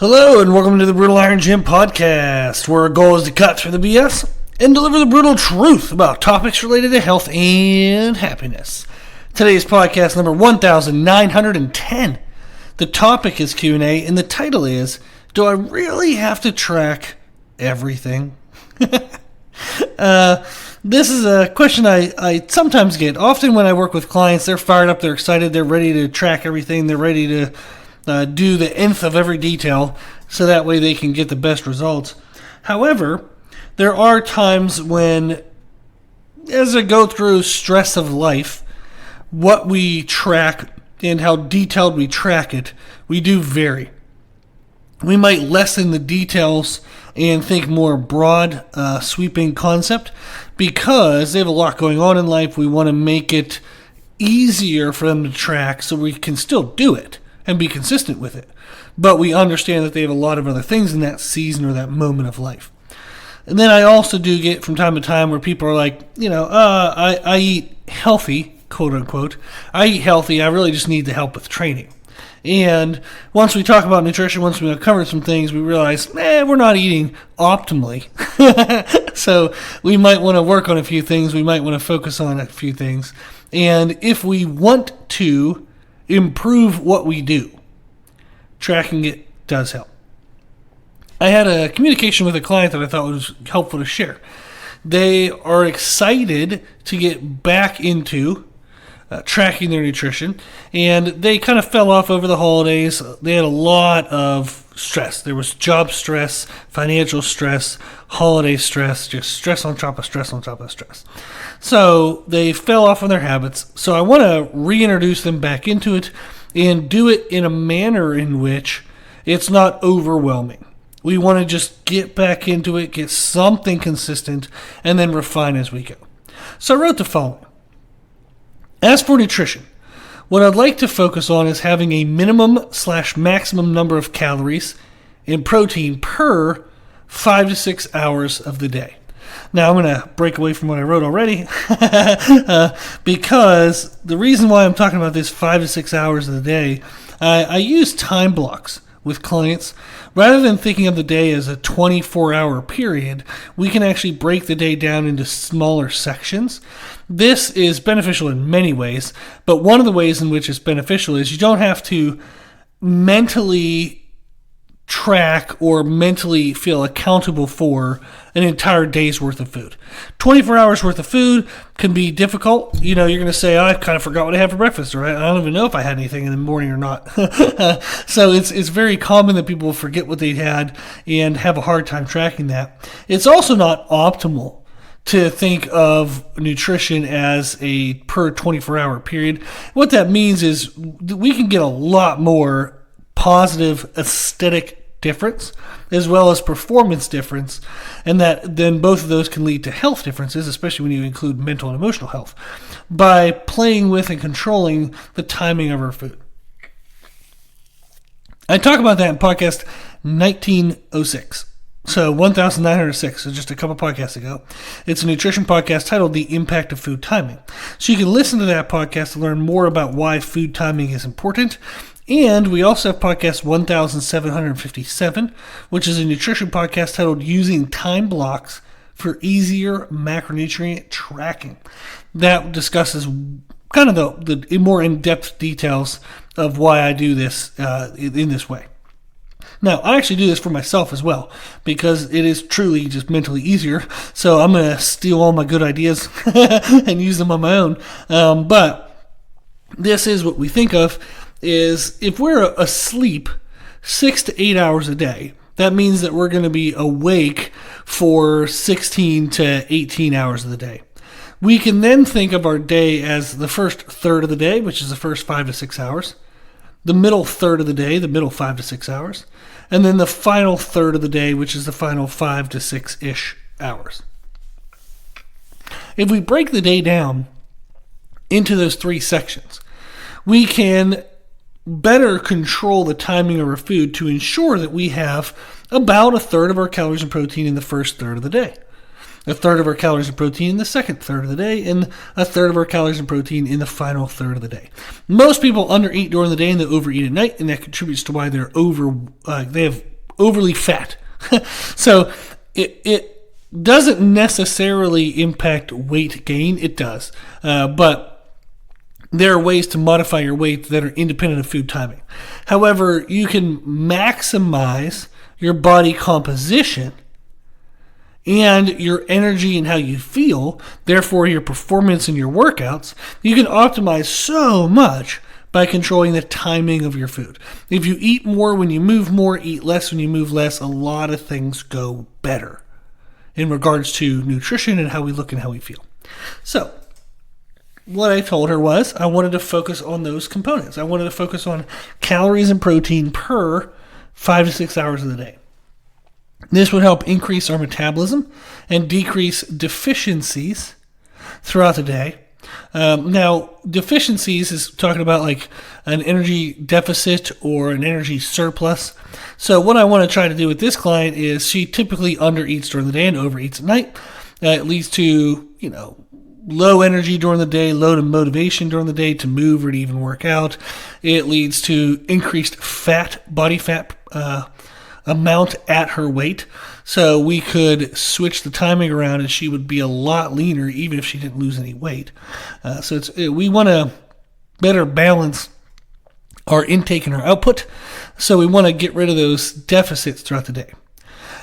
Hello and welcome to the Brutal Iron Gym podcast, where our goal is to cut through the BS and deliver the brutal truth about topics related to health and happiness. Today's podcast number 1910. The topic is Q&A and the title is, do I really have to track everything? This is a question I sometimes get. Often when I work with clients, they're fired up, they're excited, they're ready to track everything, they're ready to do the nth of every detail so that way they can get the best results. However, there are times when, as I go through stress of life, what we track and how detailed we track it, we do vary. We might lessen the details and think more broad, sweeping concept because they have a lot going on in life. We want to make it easier for them to track so we can still do it and be consistent with it. But we understand that they have a lot of other things in that season or that moment of life. And then I also do get from time to time where people are like, I eat healthy, quote unquote. I eat healthy. I really just need the help with training. And once we talk about nutrition, once we cover some things, we realize, we're not eating optimally. So we might want to work on a few things. We might want to focus on a few things. And if we want to improve what we do, tracking it does help. I had a communication with a client that I thought was helpful to share. They are excited to get back into tracking their nutrition, and they kind of fell off over the holidays. They had a lot of stress. There was job stress, financial stress, holiday stress, just stress on top of stress on top of stress. So they fell off on their habits. So I want to reintroduce them back into it and do it in a manner in which it's not overwhelming. We want to just get back into it, get something consistent, and then refine as we go. So I wrote the following. As for nutrition, what I'd like to focus on is having a minimum/maximum number of calories and protein per 5 to 6 hours of the day. Now, I'm going to break away from what I wrote already because the reason why I'm talking about this 5 to 6 hours of the day, I use time blocks with clients. Rather than thinking of the day as a 24-hour period, we can actually break the day down into smaller sections. This is beneficial in many ways, but one of the ways in which it's beneficial is you don't have to mentally track or mentally feel accountable for an entire day's worth of food. 24 hours worth of food can be difficult. You're going to say, I kind of forgot what I had for breakfast, or I don't even know if I had anything in the morning or not. So it's very common that people will forget what they had and have a hard time tracking that. It's also not optimal to think of nutrition as a per 24-hour period. What that means is we can get a lot more positive aesthetic difference as well as performance difference, and that then both of those can lead to health differences, especially when you include mental and emotional health, by playing with and controlling the timing of our food. I talk about that in podcast 1906. So 1906, so just a couple podcasts ago. It's a nutrition podcast titled The Impact of Food Timing. So you can listen to that podcast to learn more about why food timing is important. And we also have podcast 1757, which is a nutrition podcast titled Using Time Blocks for Easier Macronutrient Tracking. That discusses kind of the more in-depth details of why I do this in this way. Now, I actually do this for myself as well because it is truly just mentally easier. So I'm going to steal all my good ideas and use them on my own. But this is what we think of is if we're asleep 6 to 8 hours a day, that means that we're going to be awake for 16 to 18 hours of the day. We can then think of our day as the first third of the day, which is the first 5 to 6 hours, the middle third of the day, the middle 5 to 6 hours, and then the final third of the day, which is the final 5 to 6-ish hours. If we break the day down into those three sections, we can better control the timing of our food to ensure that we have about a third of our calories and protein in the first third of the day, a third of our calories and protein in the second third of the day, and a third of our calories and protein in the final third of the day. Most people undereat during the day and they overeat at night, and that contributes to why they have overly fat. So it doesn't necessarily impact weight gain. It does. But there are ways to modify your weight that are independent of food timing. However, you can maximize your body composition and your energy and how you feel, therefore your performance in your workouts. You can optimize so much by controlling the timing of your food. If you eat more when you move more, eat less when you move less, a lot of things go better in regards to nutrition and how we look and how we feel. So, what I told her was I wanted to focus on those components. I wanted to focus on calories and protein per 5 to 6 hours of the day. This would help increase our metabolism and decrease deficiencies throughout the day. Now, deficiencies is talking about like an energy deficit or an energy surplus. So what I want to try to do with this client is she typically undereats during the day and overeats at night. It leads to, low energy during the day, low to motivation during the day to move or to even work out. It leads to increased body fat amount at her weight. So we could switch the timing around and she would be a lot leaner even if she didn't lose any weight. We want to better balance our intake and our output. So we want to get rid of those deficits throughout the day.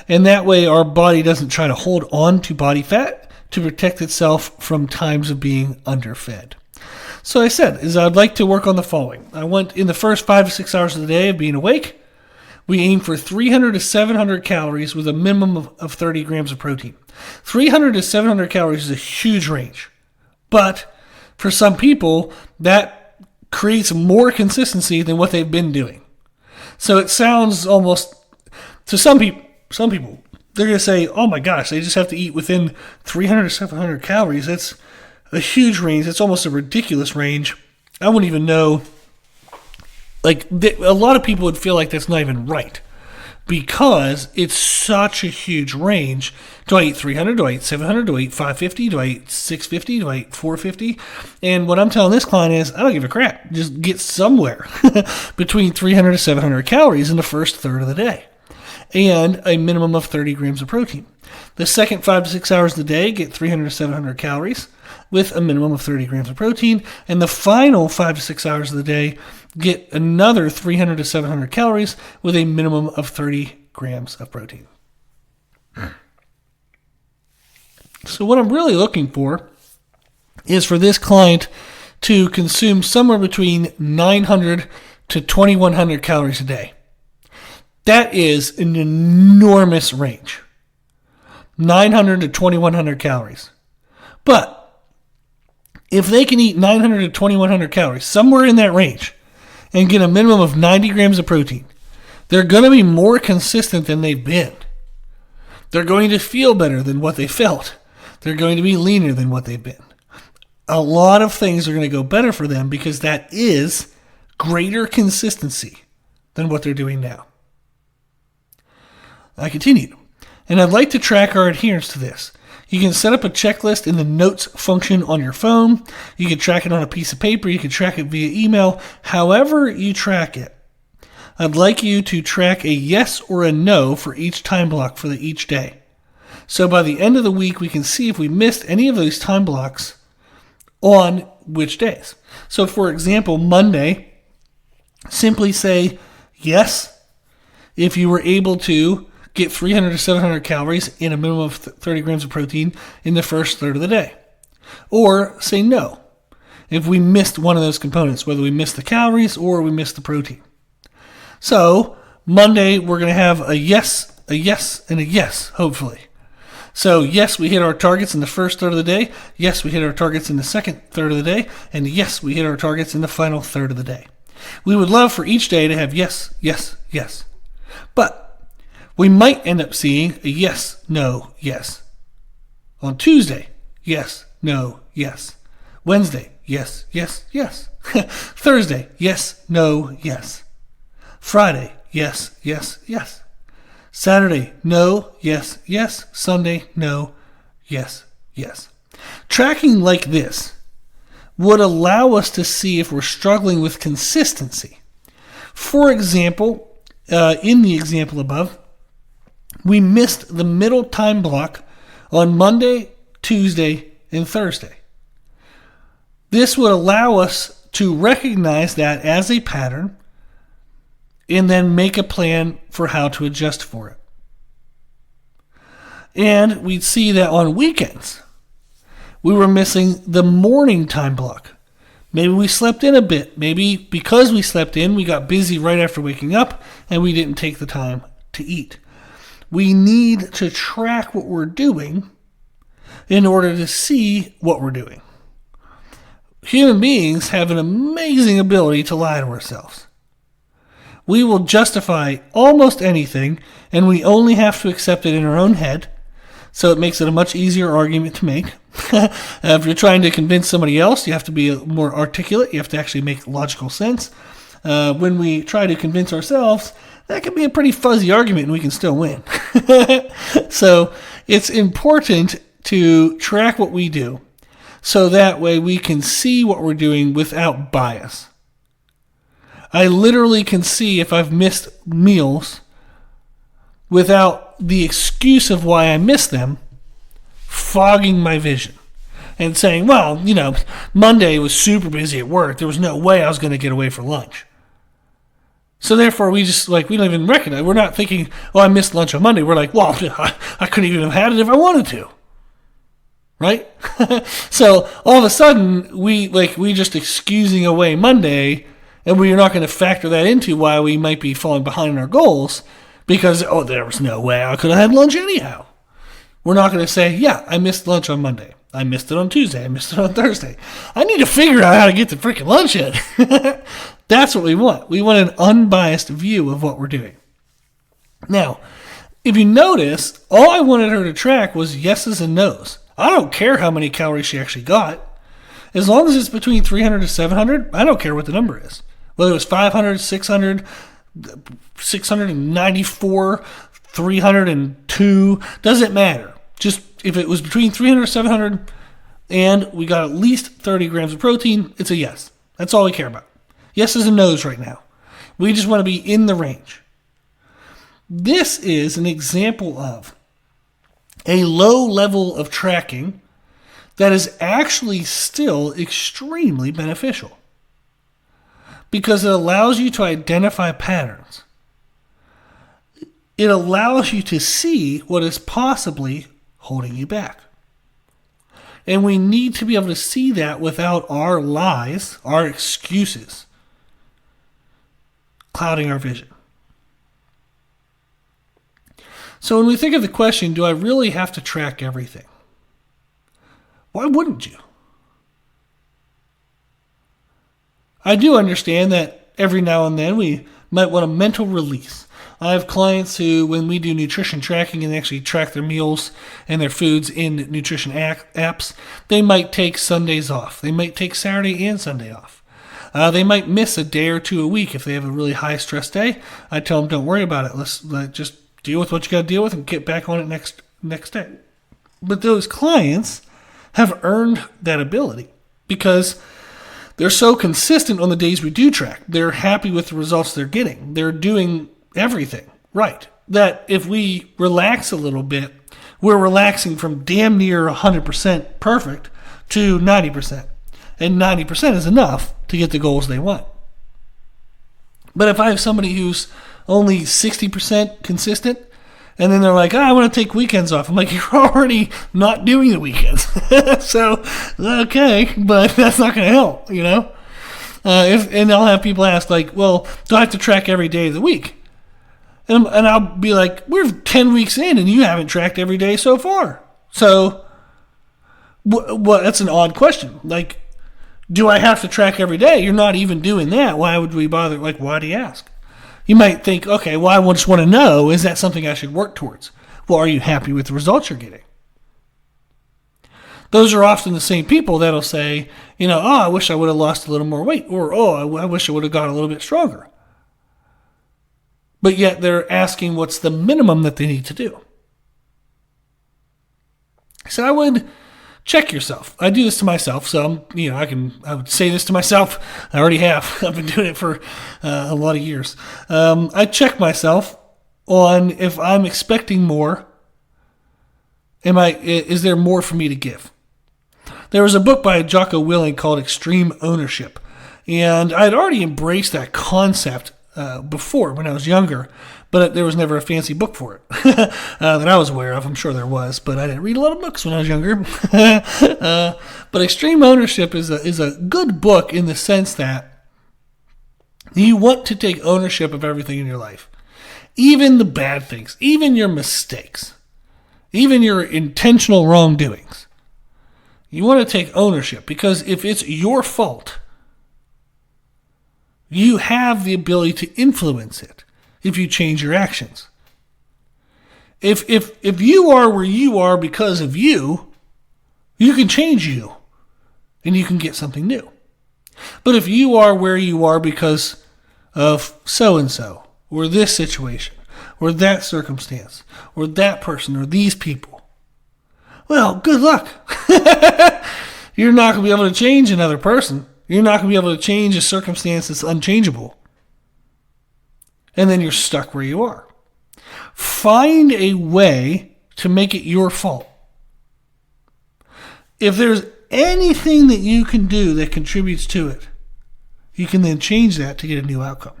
And that way our body doesn't try to hold on to body fat to protect itself from times of being underfed. So I said, I'd like to work on the following. I want in the first 5 to 6 hours of the day of being awake, we aim for 300 to 700 calories with a minimum of 30 grams of protein. 300 to 700 calories is a huge range. But for some people, that creates more consistency than what they've been doing. So it sounds almost, to some people, they're going to say, oh my gosh, they just have to eat within 300 to 700 calories. That's a huge range. That's almost a ridiculous range. I wouldn't even know. A lot of people would feel like that's not even right because it's such a huge range. Do I eat 300? Do I eat 700? Do I eat 550? Do I eat 650? Do I eat 450? And what I'm telling this client is, I don't give a crap. Just get somewhere between 300 to 700 calories in the first third of the day, and a minimum of 30 grams of protein. The second 5 to 6 hours of the day, get 300 to 700 calories with a minimum of 30 grams of protein. And the final 5 to 6 hours of the day, get another 300 to 700 calories with a minimum of 30 grams of protein. So what I'm really looking for is for this client to consume somewhere between 900 to 2100 calories a day. That is an enormous range. 900 to 2100 calories. But if they can eat 900 to 2100 calories, somewhere in that range, and get a minimum of 90 grams of protein, they're going to be more consistent than they've been. They're going to feel better than what they felt. They're going to be leaner than what they've been. A lot of things are going to go better for them because that is greater consistency than what they're doing now. I continued, and I'd like to track our adherence to this. You can set up a checklist in the notes function on your phone. You can track it on a piece of paper. You can track it via email. However you track it, I'd like you to track a yes or a no for each time block for each day. So by the end of the week, we can see if we missed any of those time blocks on which days. So for example, Monday, simply say yes if you were able to get 300 to 700 calories in a minimum of 30 grams of protein in the first third of the day. Or say no if we missed one of those components, whether we missed the calories or we missed the protein. So Monday, we're going to have a yes, and a yes, hopefully. So yes, we hit our targets in the first third of the day. Yes, we hit our targets in the second third of the day. And yes, we hit our targets in the final third of the day. We would love for each day to have yes, yes, yes. But we might end up seeing a yes, no, yes. On Tuesday, yes, no, yes. Wednesday, yes, yes, yes. Thursday, yes, no, yes. Friday, yes, yes, yes. Saturday, no, yes, yes. Sunday, no, yes, yes. Tracking like this would allow us to see if we're struggling with consistency. For example, in the example above, we missed the middle time block on Monday, Tuesday, and Thursday. This would allow us to recognize that as a pattern and then make a plan for how to adjust for it. And we'd see that on weekends, we were missing the morning time block. Maybe we slept in a bit. Maybe because we slept in, we got busy right after waking up and we didn't take the time to eat. We need to track what we're doing in order to see what we're doing. Human beings have an amazing ability to lie to ourselves. We will justify almost anything, and we only have to accept it in our own head, so it makes it a much easier argument to make. If you're trying to convince somebody else, you have to be more articulate. You have to actually make logical sense. When we try to convince ourselves, that can be a pretty fuzzy argument, and we can still win. So it's important to track what we do, so that way we can see what we're doing without bias. I literally can see if I've missed meals without the excuse of why I missed them fogging my vision and saying, well, Monday was super busy at work. There was no way I was going to get away for lunch. So therefore, we don't even recognize. We're not thinking, I missed lunch on Monday. We're like, well, I couldn't even have had it if I wanted to. Right? So all of a sudden, we just excusing away Monday, and we're not going to factor that into why we might be falling behind in our goals because, there was no way I could have had lunch anyhow. We're not going to say, I missed lunch on Monday. I missed it on Tuesday. I missed it on Thursday. I need to figure out how to get the freaking lunch in. That's what we want. We want an unbiased view of what we're doing. Now, if you notice, all I wanted her to track was yeses and nos. I don't care how many calories she actually got. As long as it's between 300 to 700, I don't care what the number is. Whether it was 500, 600, 694, 302, doesn't matter. Just if it was between 300 and 700 and we got at least 30 grams of protein, it's a yes. That's all we care about. Yeses and nos right now. We just want to be in the range. This is an example of a low level of tracking that is actually still extremely beneficial because it allows you to identify patterns. It allows you to see what is possibly holding you back. And we need to be able to see that without our lies, our excuses, clouding our vision. So when we think of the question, do I really have to track everything? Why wouldn't you? I do understand that every now and then we might want a mental release. I have clients who, when we do nutrition tracking and they actually track their meals and their foods in nutrition apps, they might take Sundays off. They might take Saturday and Sunday off. They might miss a day or two a week if they have a really high stress day. I tell them, don't worry about it. Let's just deal with what you got to deal with and get back on it next day. But those clients have earned that ability because they're so consistent on the days we do track. They're happy with the results they're getting. They're doing everything right. That if we relax a little bit, we're relaxing from damn near 100% perfect to 90%. And 90% is enough to get the goals they want. But if I have somebody who's only 60% consistent, and then they're like, I want to take weekends off. I'm like, you're already not doing the weekends. So, okay, but that's not going to help, And I'll have people ask, like, well, do I have to track every day of the week? And I'll be like, we're 10 weeks in, and you haven't tracked every day so far. So, that's an odd question. Like, do I have to track every day? You're not even doing that. Why would we bother? Like, why do you ask? You might think, okay, well, I just want to know, is that something I should work towards? Well, are you happy with the results you're getting? Those are often the same people that'll say, I wish I would have lost a little more weight, or, I wish I would have got a little bit stronger. But yet they're asking what's the minimum that they need to do. So I would check yourself. I do this to myself, so I would say this to myself. I already have. I've been doing it for a lot of years. I check myself on if I'm expecting more. Is there more for me to give? There was a book by Jocko Willink called Extreme Ownership, and I had already embraced that concept before when I was younger, but there was never a fancy book for it that I was aware of. I'm sure there was, but I didn't read a lot of books when I was younger. But Extreme Ownership is a good book in the sense that you want to take ownership of everything in your life, even the bad things, even your mistakes, even your intentional wrongdoings. You want to take ownership because if it's your fault, you have the ability to influence it if you change your actions. If you are where you are because of you can change you and you can get something new. But if you are where you are because of so-and-so or this situation or that circumstance or that person or these people, well, good luck. You're not going to be able to change another person. You're not going to be able to change a circumstance that's unchangeable. And then you're stuck where you are. Find a way to make it your fault. If there's anything that you can do that contributes to it, you can then change that to get a new outcome.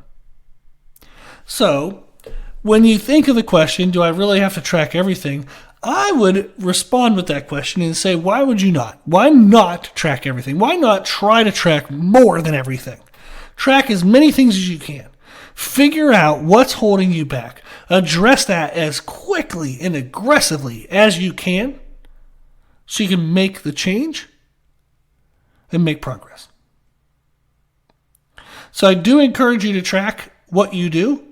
So, when you think of the question, do I really have to track everything? I would respond with that question and say, why would you not? Why not track everything? Why not try to track more than everything? Track as many things as you can. Figure out what's holding you back. Address that as quickly and aggressively as you can so you can make the change and make progress. So I do encourage you to track what you do.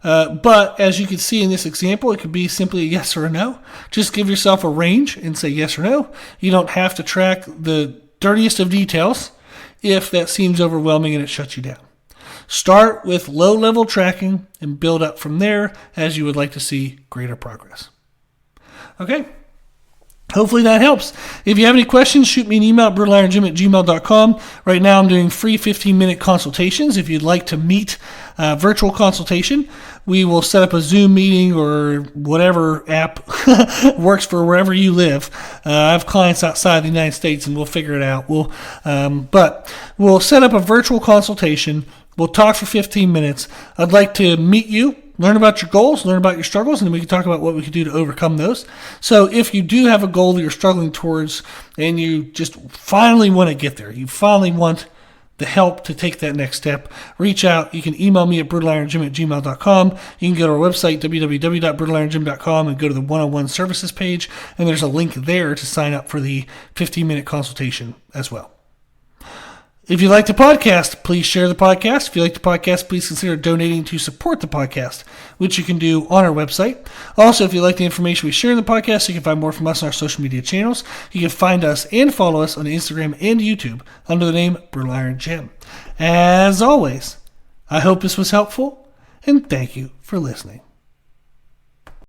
But as you can see in this example, it could be simply a yes or a no. Just give yourself a range and say yes or no. You don't have to track the dirtiest of details if that seems overwhelming and it shuts you down. Start with low-level tracking and build up from there as you would like to see greater progress. Okay? Hopefully that helps. If you have any questions, shoot me an email at brutalirongym@gmail.com. Right now I'm doing free 15-minute consultations. If you'd like to meet virtual consultation, we will set up a Zoom meeting or whatever app works for wherever you live. I have clients outside the United States and we'll figure it out. But we'll set up a virtual consultation. We'll talk for 15 minutes. I'd like to meet you, learn about your goals, learn about your struggles, and then we can talk about what we can do to overcome those. So if you do have a goal that you're struggling towards and you just finally want to get there, you finally want the help to take that next step, reach out. You can email me at brutalirongym@gmail.com. You can go to our website, www.brutalirongym.com, and go to the one-on-one services page, and there's a link there to sign up for the 15-minute consultation as well. If you like the podcast, please share the podcast. If you like the podcast, please consider donating to support the podcast, which you can do on our website. Also, if you like the information we share in the podcast, you can find more from us on our social media channels. You can find us and follow us on Instagram and YouTube under the name Brutal Iron Gym. As always, I hope this was helpful, and thank you for listening.